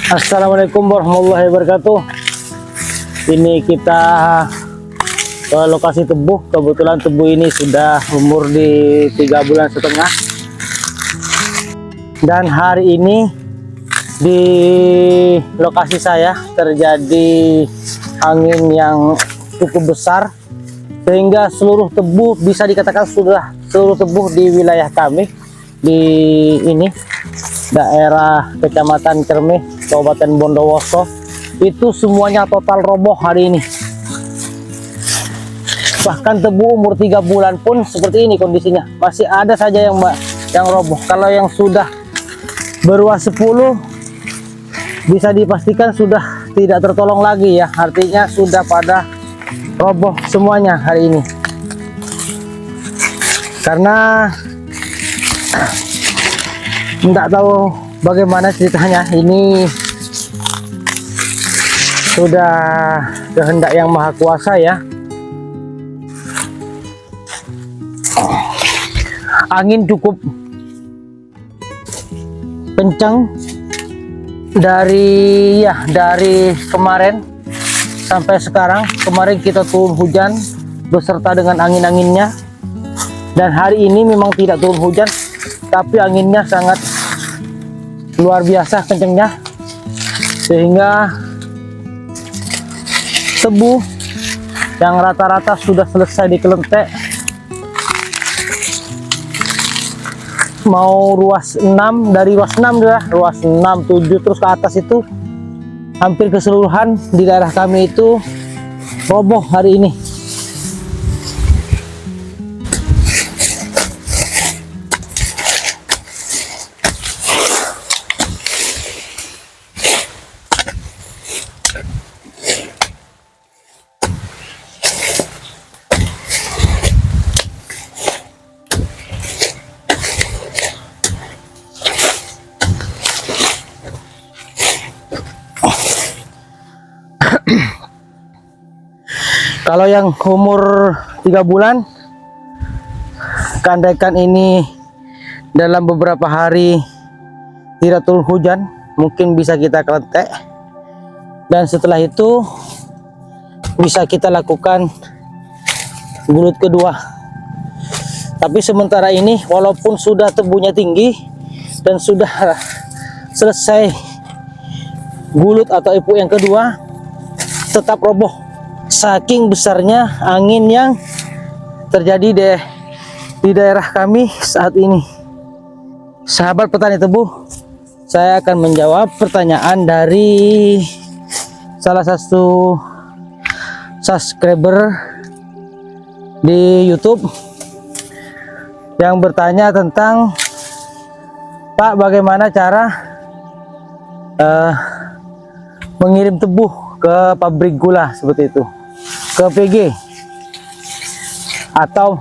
Assalamualaikum warahmatullahi wabarakatuh. Ini kita ke lokasi tebu. Kebetulan tebu ini sudah umur di 3,5 bulan. Dan hari ini di lokasi saya terjadi angin yang cukup besar, sehingga seluruh tebu, bisa dikatakan sudah seluruh tebu di wilayah kami di ini daerah Kecamatan Cermeh, Kabupaten Bondowoso, itu semuanya total roboh hari ini. Bahkan tebu umur 3 bulan pun seperti ini kondisinya, masih ada saja yang roboh. Kalau yang sudah beruas 10 bisa dipastikan sudah tidak tertolong lagi ya, artinya sudah pada roboh semuanya hari ini. Karena tidak tahu bagaimana ceritanya, ini sudah kehendak yang maha kuasa ya. Angin cukup kencang dari kemarin sampai sekarang. Kemarin kita turun hujan beserta dengan angin-anginnya, dan hari ini memang tidak turun hujan, tapi anginnya sangat luar biasa kencangnya, sehingga tebu yang rata-rata sudah selesai dikelentek, mau ruas 6, dari ruas 6 ya, ruas 6, 7 terus ke atas itu hampir keseluruhan di daerah kami itu roboh hari ini. Kalau yang umur 3 bulan, keandaikan ini dalam beberapa hari tidak turun hujan, mungkin bisa kita kelentek, dan setelah itu bisa kita lakukan gulut kedua. Tapi sementara ini walaupun sudah tebunya tinggi dan sudah selesai gulut atau epuk yang kedua, tetap roboh saking besarnya angin yang terjadi di daerah kami saat ini. Sahabat petani tebu, saya akan menjawab pertanyaan dari salah satu subscriber di YouTube yang bertanya tentang, Pak, bagaimana cara mengirim tebu ke pabrik gula seperti itu, ke PG, atau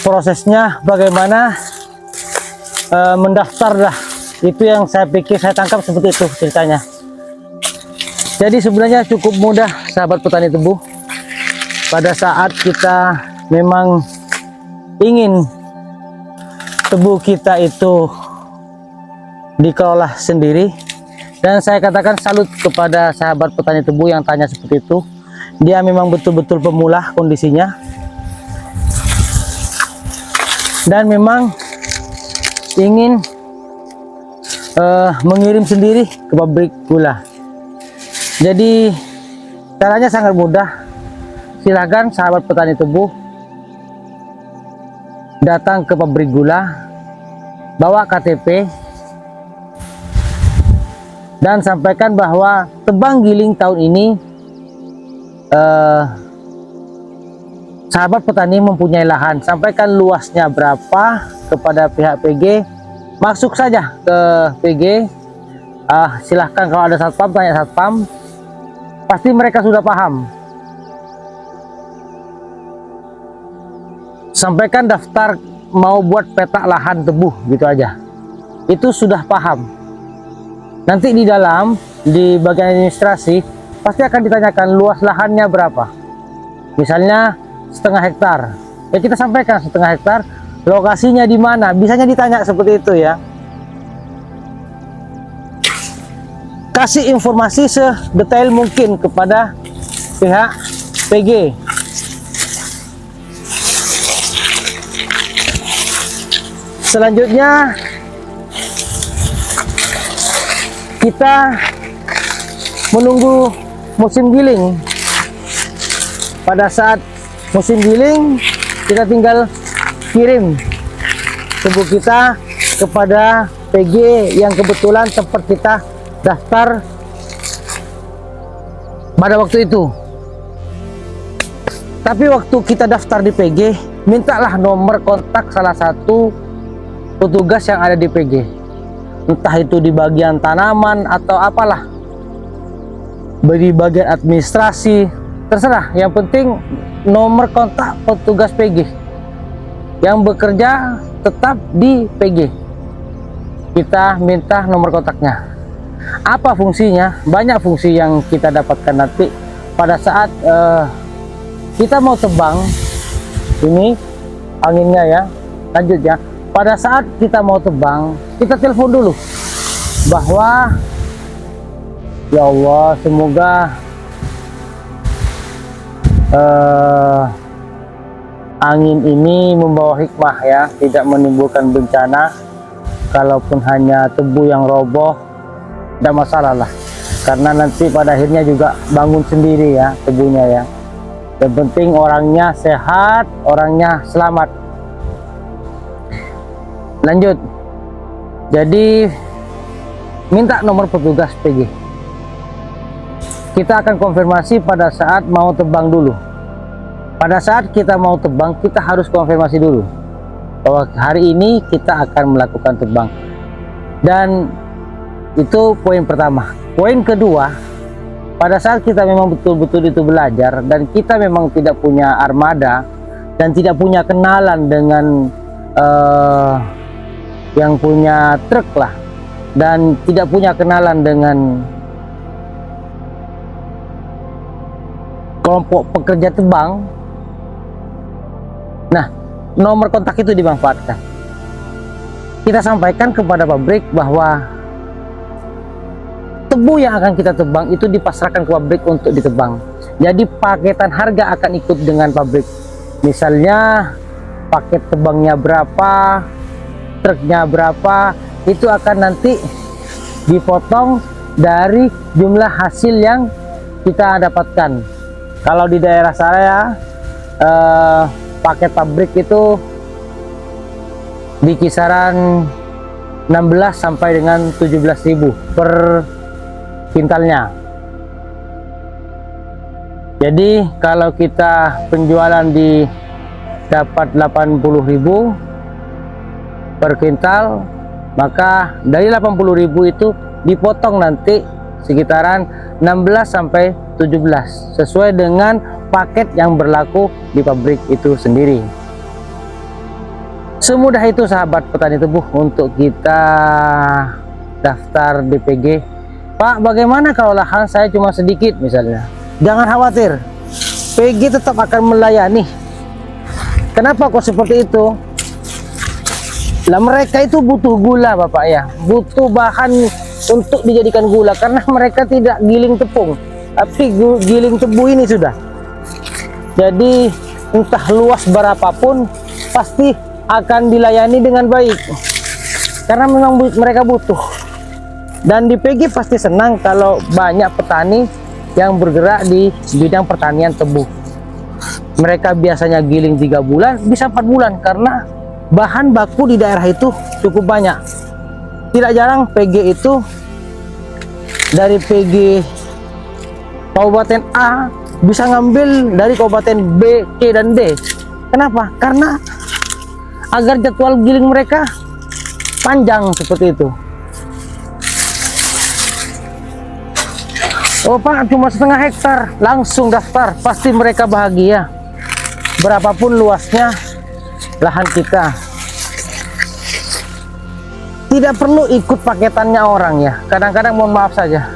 prosesnya bagaimana mendaftar dah. Itu yang saya pikir, saya tangkap seperti itu ceritanya. Jadi sebenarnya cukup mudah sahabat petani tebu. Pada saat kita memang ingin tebu kita itu dikelola sendiri, dan saya katakan salut kepada sahabat petani tebu yang tanya seperti itu. Dia memang betul-betul pemula kondisinya, dan memang ingin mengirim sendiri ke pabrik gula. Jadi caranya sangat mudah. Silakan sahabat petani tebu datang ke pabrik gula, bawa KTP, dan sampaikan bahwa tebang giling tahun ini sahabat petani mempunyai lahan. Sampaikan luasnya berapa kepada pihak PG, masuk saja ke PG. Silahkan kalau ada satpam, tanya satpam, pasti mereka sudah paham. Sampaikan daftar mau buat peta lahan tebu, gitu aja, itu sudah paham. Nanti di dalam, di bagian administrasi, pasti akan ditanyakan luas lahannya berapa. Misalnya 0,5 hektar, ya kita sampaikan 0,5 hektar, lokasinya di mana, bisanya ditanya seperti itu ya. Kasih informasi sedetail mungkin kepada pihak PG. Selanjutnya kita menunggu musim giling. Pada saat musim giling, kita tinggal kirim tubuh kita kepada PG yang kebetulan tempat kita daftar pada waktu itu. Tapi waktu kita daftar di PG, mintalah nomor kontak salah satu petugas yang ada di PG, entah itu di bagian tanaman atau apalah, di bagian administrasi, terserah. Yang penting nomor kontak petugas PG yang bekerja tetap di PG. Kita minta nomor kontaknya. Apa fungsinya? Banyak fungsi yang kita dapatkan nanti pada saat kita mau tebang. Ini anginnya ya. Lanjut ya. Pada saat kita mau tebang, kita telepon dulu bahwa ya Allah, semoga angin ini membawa hikmah ya, tidak menimbulkan bencana. Kalaupun hanya tebu yang roboh, tidak masalah lah, karena nanti pada akhirnya juga bangun sendiri ya tebunya ya. Yang penting orangnya sehat, orangnya selamat. Lanjut, jadi minta nomor petugas PG. Kita akan konfirmasi pada saat mau tebang dulu. Pada saat kita mau tebang, kita harus konfirmasi dulu bahwa hari ini kita akan melakukan tebang. Dan itu poin pertama. Poin kedua, pada saat kita memang betul-betul itu belajar dan kita memang tidak punya armada dan tidak punya kenalan dengan yang punya truk lah, dan tidak punya kenalan dengan kelompok pekerja tebang. Nah, nomor kontak itu dimanfaatkan. Kita sampaikan kepada pabrik bahwa tebu yang akan kita tebang itu dipasrahkan ke pabrik untuk ditebang. Jadi paketan harga akan ikut dengan pabrik. Misalnya paket tebangnya berapa, truknya berapa, itu akan nanti dipotong dari jumlah hasil yang kita dapatkan. Kalau di daerah saya paket pabrik itu di kisaran 16 sampai dengan 17.000 per kintalnya. Jadi kalau kita penjualan di dapat 80.000 per kintal, maka dari 80.000 itu dipotong nanti sekitaran 16 sampai 17 sesuai dengan paket yang berlaku di pabrik itu sendiri. Semudah itu sahabat petani tebu untuk kita daftar di PG. Pak, bagaimana kalau lahan saya cuma sedikit misalnya? Jangan khawatir, PG tetap akan melayani. Kenapa kok seperti itu? Lah mereka itu butuh gula Bapak ya, butuh bahan untuk dijadikan gula, karena mereka tidak giling tepung tapi giling tebu ini sudah. Jadi entah luas berapapun pasti akan dilayani dengan baik, karena memang mereka butuh. Dan di PG pasti senang kalau banyak petani yang bergerak di bidang pertanian tebu. Mereka biasanya giling 3 bulan bisa 4 bulan karena bahan baku di daerah itu cukup banyak. Tidak jarang PG itu dari PG Kabupaten A bisa ngambil dari Kabupaten B, C, dan D. Kenapa? Karena agar jadwal giling mereka panjang seperti itu. Oh Pak, cuma setengah hektar, langsung daftar, pasti mereka bahagia. Berapapun luasnya lahan kita, tidak perlu ikut paketannya orang ya. Kadang-kadang mohon maaf saja,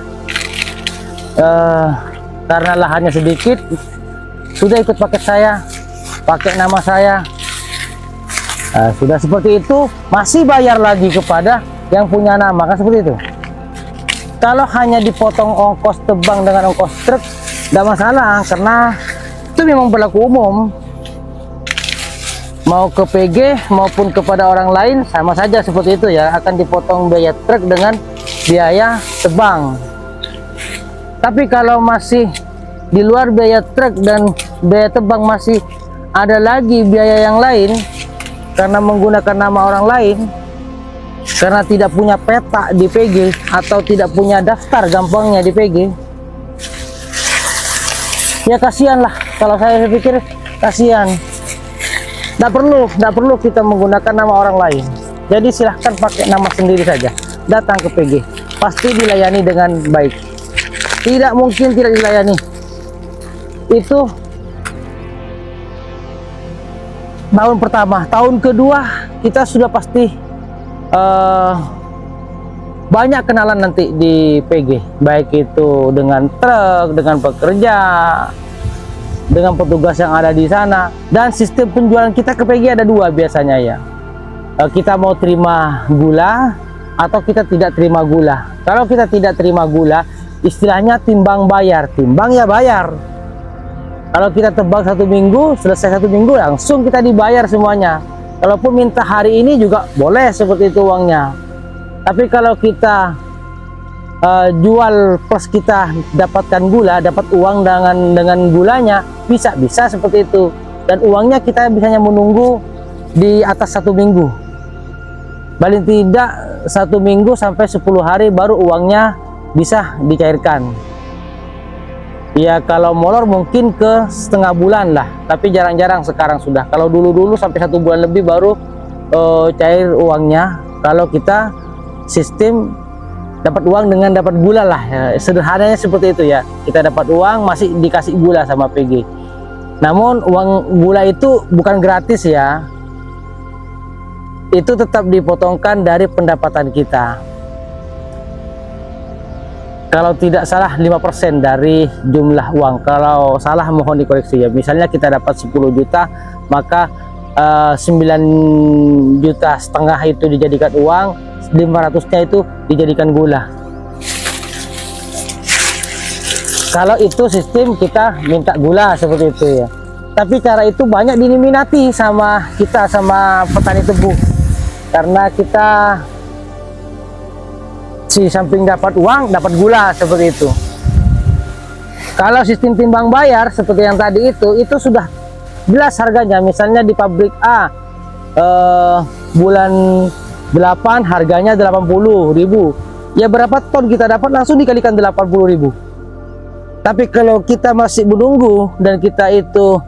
karena lahannya sedikit, sudah ikut paket saya, pakai nama saya. Sudah seperti itu masih bayar lagi kepada yang punya nama, kan seperti itu. Kalau hanya dipotong ongkos tebang dengan ongkos truk, tidak masalah, karena itu memang berlaku umum. Mau ke PG maupun kepada orang lain sama saja seperti itu ya, akan dipotong biaya truk dengan biaya tebang. Tapi kalau masih di luar biaya truk dan biaya tebang, masih ada lagi biaya yang lain karena menggunakan nama orang lain, karena tidak punya peta di PG atau tidak punya daftar gampangnya di PG, ya kasihan lah. Kalau saya pikir kasihan. Tidak perlu kita menggunakan nama orang lain. Jadi silahkan pakai nama sendiri saja. Datang ke PG, pasti dilayani dengan baik. Tidak mungkin tidak dilayani. Itu tahun pertama. Tahun kedua kita sudah pasti banyak kenalan nanti di PG, baik itu dengan truk, dengan pekerja, dengan petugas yang ada di sana. Dan sistem penjualan kita ke PG ada dua biasanya ya. Kita mau terima gula atau kita tidak terima gula. Kalau kita tidak terima gula, istilahnya timbang bayar, timbang ya bayar. Kalau kita tebang 1 minggu, selesai 1 minggu langsung kita dibayar semuanya. Kalaupun minta hari ini juga boleh seperti itu uangnya. Tapi kalau kita jual plus kita dapatkan gula, dapat uang dengan gulanya, bisa seperti itu. Dan uangnya kita bisanya menunggu di atas 1 minggu, paling tidak 1 minggu sampai 10 hari baru uangnya bisa dicairkan. Ya kalau molor mungkin ke setengah bulan lah, tapi jarang-jarang sekarang sudah. Kalau dulu sampai 1 bulan lebih baru cair uangnya. Kalau kita sistem dapat uang dengan dapat gula lah ya, sederhananya seperti itu ya. Kita dapat uang masih dikasih gula sama PG. Namun uang gula itu bukan gratis ya, itu tetap dipotongkan dari pendapatan kita. Kalau tidak salah 5% dari jumlah uang. Kalau salah mohon dikoreksi ya. Misalnya kita dapat 10 juta, maka 9,5 juta itu dijadikan uang, 500-nya itu dijadikan gula. Kalau itu sistem kita minta gula seperti itu ya. Tapi cara itu banyak diminati sama kita, sama petani tebu, karena kita si samping dapat uang, dapat gula seperti itu. Kalau sistem timbang bayar seperti yang tadi itu sudah jelas harganya. Misalnya di pabrik A bulan 8 harganya 80.000, ya berapa ton kita dapat langsung dikalikan 80.000. Tapi kalau kita masih menunggu dan kita itu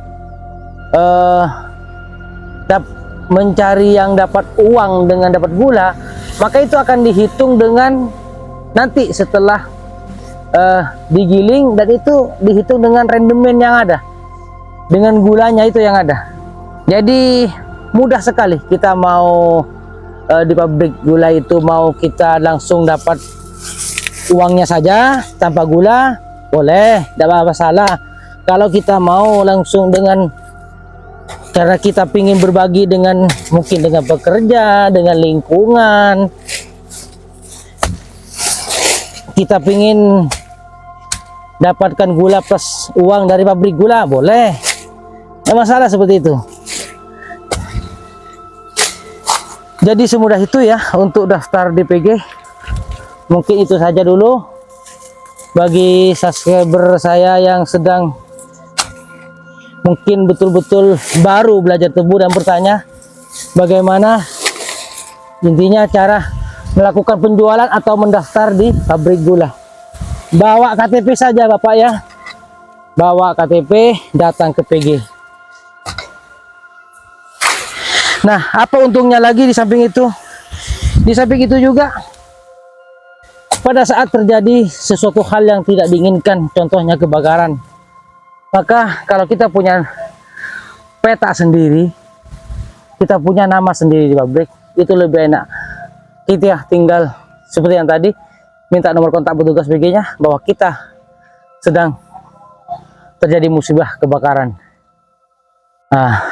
mencari yang dapat uang dengan dapat gula, maka itu akan dihitung dengan nanti setelah digiling, dan itu dihitung dengan rendemen yang ada, dengan gulanya itu yang ada. Jadi mudah sekali kita mau di pabrik gula itu, mau kita langsung dapat uangnya saja tanpa gula boleh, tidak apa masalah. Kalau kita mau langsung dengan, karena kita ingin berbagi dengan mungkin dengan pekerja, dengan lingkungan, kita ingin dapatkan gula plus uang dari pabrik gula, boleh, tidak masalah seperti itu. Jadi semudah itu ya untuk daftar di PG. Mungkin itu saja dulu bagi subscriber saya yang sedang mungkin betul-betul baru belajar tebu dan bertanya bagaimana intinya cara melakukan penjualan atau mendaftar di pabrik gula. Bawa KTP saja Bapak ya, bawa KTP, datang ke PG. Nah, apa untungnya lagi di samping itu? Di samping itu juga, pada saat terjadi sesuatu hal yang tidak diinginkan, contohnya kebakaran, maka kalau kita punya peta sendiri, kita punya nama sendiri di pabrik, itu lebih enak. Kita tinggal seperti yang tadi, minta nomor kontak petugas PG-nya bahwa kita sedang terjadi musibah kebakaran. Nah,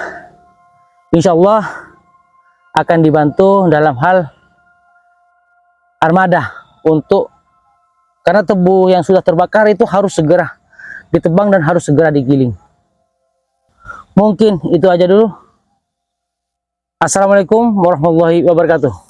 insya Allah akan dibantu dalam hal armada karena tebu yang sudah terbakar itu harus segera ditebang dan harus segera digiling. Mungkin itu aja dulu. Assalamualaikum warahmatullahi wabarakatuh.